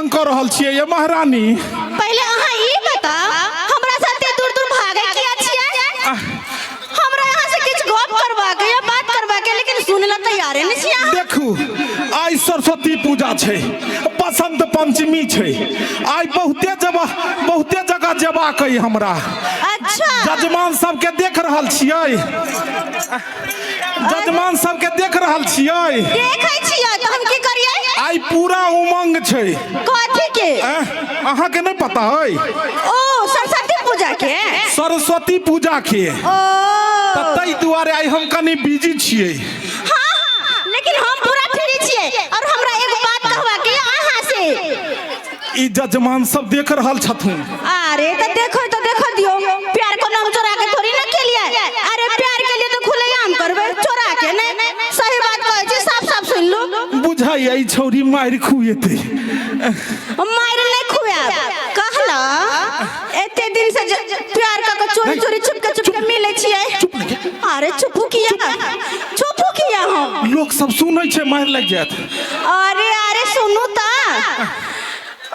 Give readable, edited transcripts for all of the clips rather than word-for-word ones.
मांग कर रहल छियै ये महारानी? पहले अहाँ ई बताओ हमरा साथे दूर दूर भागे किया छियै? हमरा यहाँ से किछ गप करबा के या बात करबा के, लेकिन सुनला तैयार नहीं छियै। देखू आई सरस्वती पूजा छै, बसंत पंचमी छै, आई बहुते जगह जेबाक है हमरा। अच्छा जजमान सबके देख रहल छियै, जजमान सबके देख रहल छियै। देखै छियै तो हम की करियै? आई पूरा उमंग छै। कथी के? अहाँ के नहीं पता है? ओ सरस्वती पूजा के। सरस्वती पूजा के ओ तै दुआरे आई हम कनी बिजी छियै। हाँ लेकिन हम पूरा फ्री छियै। और हमरा एगो बात कहबा के अहाँ से। ई जजमान सब देख रहल छथुन। अरे तो देखो दियो, प्यार को नाम चोरा के थोड़ी ना के लिए। अरे प्यार के लिए तो खुलेआम करबे, चोरा के नहीं। सही बात कहै छी, साफ सुन लो। बुझाई आई छौरी मारि खुएते। मारि नहीं खुआब कहला। एते दिन से प्यार का चोरी छुप के मिले छियै। अरे चुपू किया हम। लोग सब सुनै छै, मारि लग जात। अरे सुनू ता,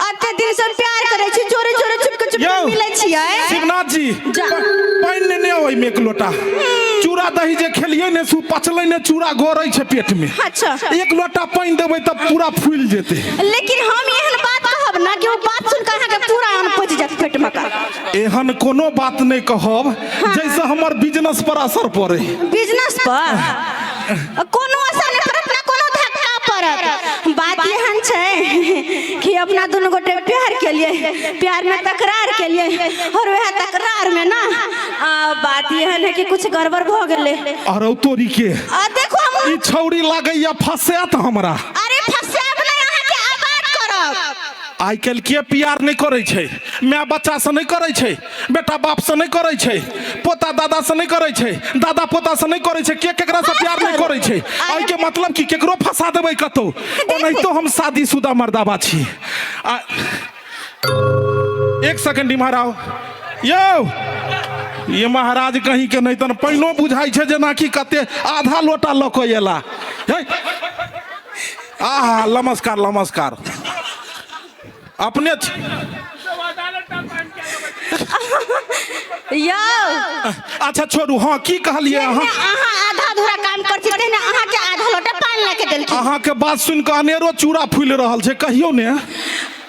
एते दिन से प्यार करे छी, चोरी छुप के मिले छियै। शिवनाथ जी पानि ने ओइ में एक लोटा चूड़ा दही जे खेलिए ने सु पचलै ने, चूड़ा गोरै छै पेट में। अच्छा एक लोटा पानि देबै तब पूरा फूल जेतै। लेकिन हम एहन बात कहब ना कि वो बात सुन के अहाँ के पूरा अन्न पच जात पेट में का। एहन कोनो बात नहीं कहब जैसे हमर बिजनेस पर असर पड़े। बिजनेस पर कोनो असर नहीं पड़त ना, कोनो धक्का पड़त। बात एहन छै कि अपना दोनों गोटे प्यार के लिए, प्यार में तकरार के लिए, और वह तकरार में ना बात एहन है कि कुछ गड़बड़ भ गेले। अरे तोरी के देखो हम ई छौरी लागैया फंसात हमरा। अरे फंसाब नहीं, अहाँ के आबाद करब। आई काल्हि के प्यार नहीं करे छै, माय बच्चा से नहीं करे छै, बेटा बाप से नहीं करे छै, पोता दादा से नहीं करे छै, दादा पोता से नहीं करे छै, के केकरा से प्यार नहीं करे छै। आई के मतलब कि केकरो फंसा देबै कतौ। नहीं तो हम शादीशुदा मर्दाबा छी। एक सेकंड इम्हर यो ये महाराज कहीं के नहीं तन पानियो बुझाई छै जेना कि कते आधा लोटा लऽ कऽ एला। आहा नमस्कार अपने यो अच्छा छोड़ू। हाँ की कहलिए अहाँ? आधा अधूरा काम करती थे ना, अहाँ के आधा लोटा पानी लेके देलखिन। अहाँ के बात सुन के अनेरो चूड़ा फूल रहल छै, कहियो ने।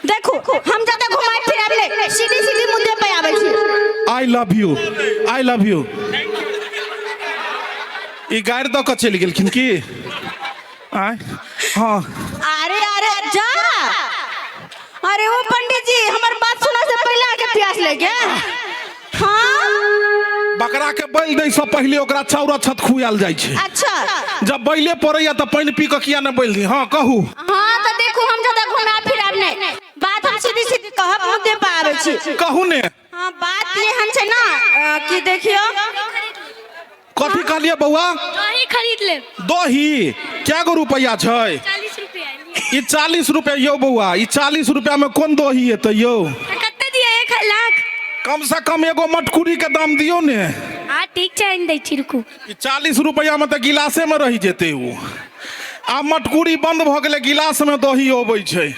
देखो हम ज्यादा घुमाई फिराब ले, सीधी मुद्दे पे आबै छी। I love you. ई गाड़ी दऽ कऽ चलि गेलखिन की? आय हाँ अरे जा। अरे वो पंडित जी हमर बात सुना से पहले आके प्यास ले गया। हाँ बकरा के बैल दै से पहले ओकरा चाउर छत खुआल जाइ छै। अच्छा जब बैले पड़ैया तऽ पानि पी कऽ किया नहि बैल दी? हाँ कहू। हाँ तो देखो हम ज्यादा घुमा फिराब नहीं, बात हम सीधी कहब, मुद्दे पे आबै छी। कहू ने। हाँ बात ये हम छै ना कि देखियो। कथी कहलिए बउआ? दही खरीद ले। दही क्या गो रुपया छै? 40 रुपया। ई 40 रुपया यौ बउआ, ई 40 रुपया में कोन दही एतै यौ? कते दिए? 1 लाख। कम से कम एगो मटकुरी के दाम दियो ने। हाँ ठीक छै, आइन दै छी, रुकू। ई 40 रुपया में तऽ गिलासे में रहि जेतै ओ। आ मटकुरी बंद भ गेलै, गिलास में दही अबै छै।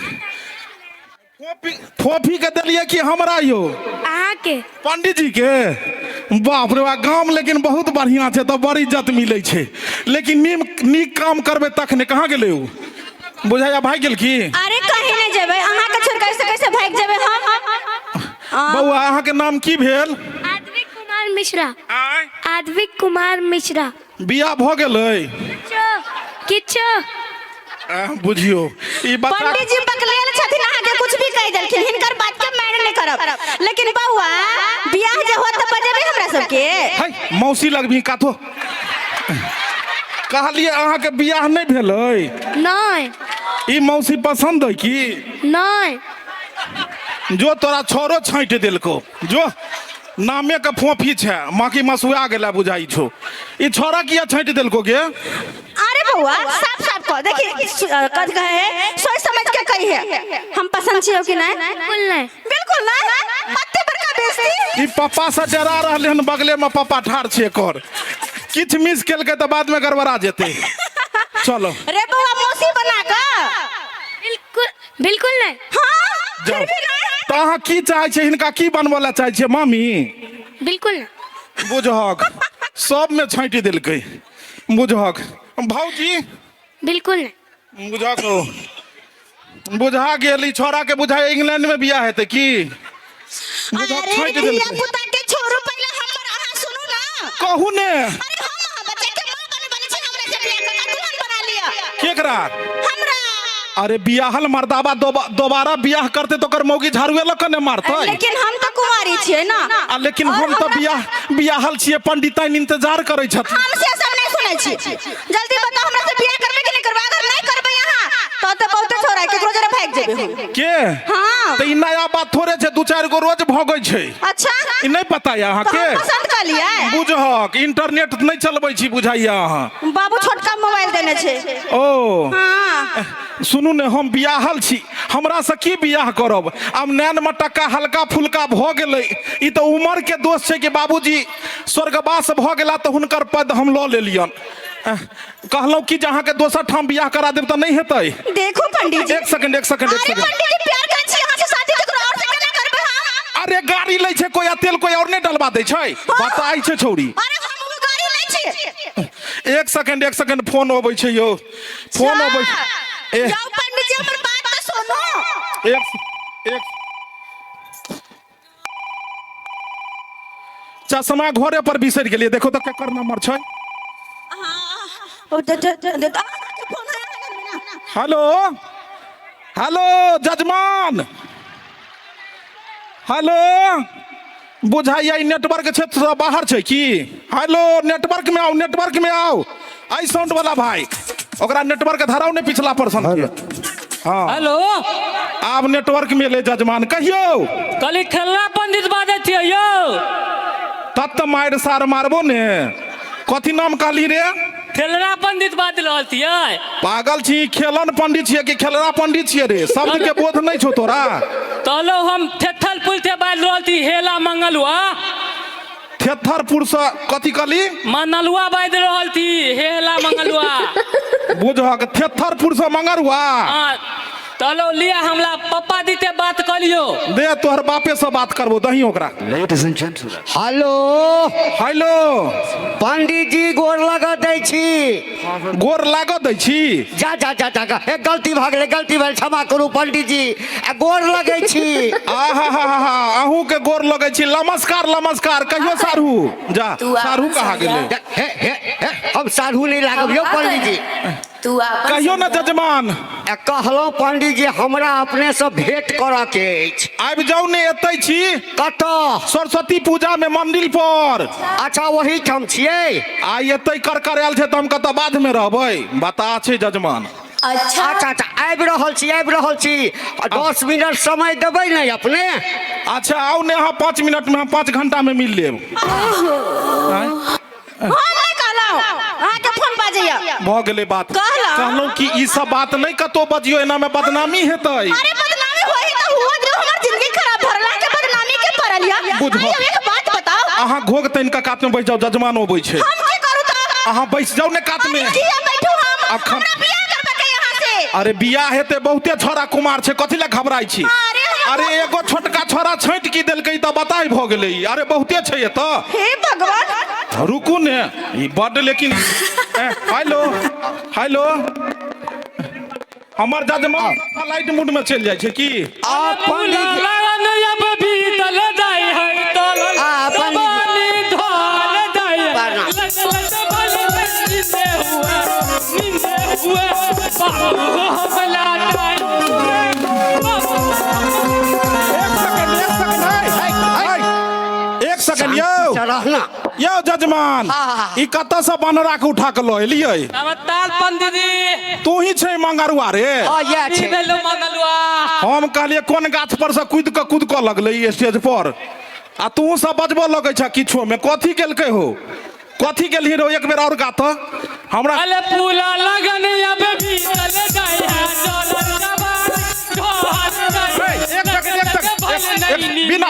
फोफी के देलिए कि हमरा यौ? अहाँ के। पंडित जी के? बाप रे बाप, गाम लेकिन बहुत बढ़िया छै, तो बड़ी इज्जत मिले छै। लेकिन नीक काम करबे तखने। कहाँ गेले उ? बुझाया भाग गेल की? अरे कहीं नहीं जेबै, अहाँ के छोड़ कैसे भाग जेबै हम? बउआ अहाँ के नाम की भेल? आद्विक कुमार मिश्रा। आद्विक कुमार मिश्रा। बियाह भ गेलै? किछो बुझियो ई बच्चा पंडित जी बकलेल छथिन, अहाँ के कुछ भी कह देलखिन, हिनकर बात के माने नहीं करब। लेकिन बउआ बियाह जे होत त बजेबै हमरा सबके। है मौसी लगबी काथो। कहलिए अहाँ के बियाह नहीं भेलै? नहीं। ई मौसी पसंद है की? नहीं। जो तोरा छोरो छाँट देलको, जो नामे के फोफी छै, माकी मसुआ गेला बुझाई छो। ई छोरा किया छाँट देलको गे? अरे बउआ साफ कह, देखिए कद कहे सोच समझ के कही है। हम पसंद छियो कि नहीं? बिल्कुल नहीं। पत्ते पर का बेइज्जती। ई पापा से डरा रहले हन, बगले में पापा ठाड़ छे कर। किछ मिस केल के तो बाद में गड़बड़ा जेते। चलो रे बउआ मौसी बना का। बिल्कुल नहीं। हाँ जाओ तो अहाँ की चाहे छे हिनका की बनबो ला चाहे छे मामी बिल्कुल ना बुझहक सब में छाँटि देलकै बुझहक भौजी बिल्कुल ना बुझहक बुझा गेल ई छोरा के बुझा इंग्लैंड में बियाह हेतै की बुझहक अरे छाँटि धिया देलकै पुता के छोड़ू पहले हमर अहाँ सुनू ना कहू ने अरे हम बच्चे के मां बने छे हमरे से बियाह का दुल्हन बना लिया केकरा हमरा अरे बियाहल मर्दाबा दोबारा बियाह करते तो कर मौगी झाड़ुए लक ने मारतै लेकिन हम तो कुंवारी छियै ना लेकिन हम तो बियाहल छियै पंडिताइन इंतजार करै छथिन हमसे सब नहीं सुनै छी जल्दी बताओ हमरा से बियाह करबे कि नहीं करबे अगर नहीं करबे यहाँ तो बहुते छोरा केकरो जरा भाग जेबे हम के हाँ तो ई नया बात थोड़े छै दू चारि गो रोज भगै छै अच्छा ई नहीं पता है अहाँ तो के हम पसंद कर लिया बुझहक इंटरनेट नहीं चलबै छी बुझाइया अहाँ बाबू छोटका मोबाइल देने छे ओ हाँ सुनू ने हम बियाहल छी हमरा से की बियाह करब आब नैन मटक्का हल्का फुल्का भ गेलै ई तो उम्र के दोष छै कि बाबूजी स्वर्गवास भ गेला तो हुनकर पद हम लऽ लेलियन कहलहुँ कि जे अहाँके दोसर ठाम बियाह करा देब तऽ नहीं हेतै देखो पंडित जी एक सेकंड अरे पंडित जी प्यार करे छी यहाँ से शादी केकरो और से केना करबे हम अरे गाड़ी लै छै कोई आ तेल कोई और नहीं डलवा दै छै बताइ छै छौरी अरे हम वो गाड़ी नहीं छी एक सेकंड फोन अबै छै यौ फोन अबै ए जाओ पंडित जी हमर बात तो सुनो एक चश्मा घरे पर बिसरि गेलियै देखो तऽ केकर नंबर छै हेलो हेलो जजमान हेलो बुझाइया ई नेटवर्क क्षेत्र से बाहर छै की हेलो नेटवर्क में आओ आई साउंड वाला भाई ओकरा नेटवर्क धराओ ने पिछला पर्सन के हाँ हेलो आब नेटवर्क में ले जजमान कहियो कली खेलना पंडित बाजै छियै यौ तत मारि सार मारबो ने कथी नाम कहली रे खेलना पंडित बाज रहल छियै पागल छी खेलन पंडित छियै कि खेलना पंडित छियै रे शब्द के बोध नहीं छौ तोरा कहलो हम थेथल पुल से बाज रहल छी हेला मंगलुआ थेथरपुर से कथी कहली मंगलुआ बाज रहल छी हेला मंगलुआ बुझहक थेथरपुर से मंगरुआ हाँ कहलो लिया हमरा पप्पा दी से बात करियो दे तोहर बापे से बात करबो दही ओकरा Ladies and gentlemen, hello hello Pandit ji गोर लगा दै छी गोर लागऽ दै छी जा जा जा जा ए गलती भऽ गेलै गलती भेल क्षमा करू पंडित जी गोर लगै छी आहा अहूँ के गोर लगै छी नमस्कार कहियो सारू जा सारू कहा गेलै हे हे हे हम साधु नहीं लागब यौ पंडित जी कहियो ना जजमान कहलहुँ पंडित जी हमरा अपने से भेंट करऽ के अछि आबि जाउ ने एतै छी कतऽ सरस्वती पूजा में मंदिर पर अच्छा वही ठाम छियै आइ एतै कर आयल छै तऽ हम कतऽ बाद में रहबै बता छै जजमान अच्छा अच्छा अच्छा आबि रहल छी 10 मिनट समय देबै ने अपने अच्छा आओ ने अहाँ 5 मिनट में हम 5 घंटा में मिल लेब हम नहीं कहलौ अहाँ के फोन बाजैया भऽ गेलै बात कहलहुँ। कहलहुँ कि ई सब बात नहीं कतौ बजियो एना में बदनामी हेतै अरे बदनामी होई तो हुआ जो हमर जिंदगी खराब भरला के बदनामी के परलिया बुझो। भाई एक बात बताओ अहाँ घोग तैन का कात में बैठ जाओ जजमान अबै छै हम की करू तो अहाँ बैठ जाओ ने कात में किया बैठू हम अखन- हमरा बियाह करबे के यहाँ से अरे बियाह हेतै बहुते छोरा कुमार छै कथी लए घबराइ छी अरे हम- अरे एगो छोटका छोरा छाँट की देलकै तऽ बताइ भऽ गेलै अरे बहुते छै एतऽ हे भगवान रुकू ने ई बड्ड लेकिन हेलो हमर जजमान लाइट मूड में चलि जाइ छै की पंडित जी एक सेकंड यौ रहना यौ जजमान ई कतऽ से बनरा के उठा के लऽ एलियै नमस्कार पंडित जी तू ही छै मंगरुआ रे इएह की छै भेलो मंगलुआ हम कहलिए कोन गाछ पर से कूद के लगले ई स्टेज पर आ तू सब बजबो लगे छ किछो में कथी केलकै हो कथी गेलही रो एक बेर और गा तो हमरा अले पूला लगन अबे भी चले जाए डॉलर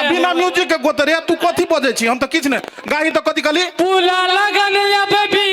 बिना म्यूजिक के गोतरे तू कथी बजे छी हम तो किछ ने गाही तो कथी कहली पूला लगन अबे भी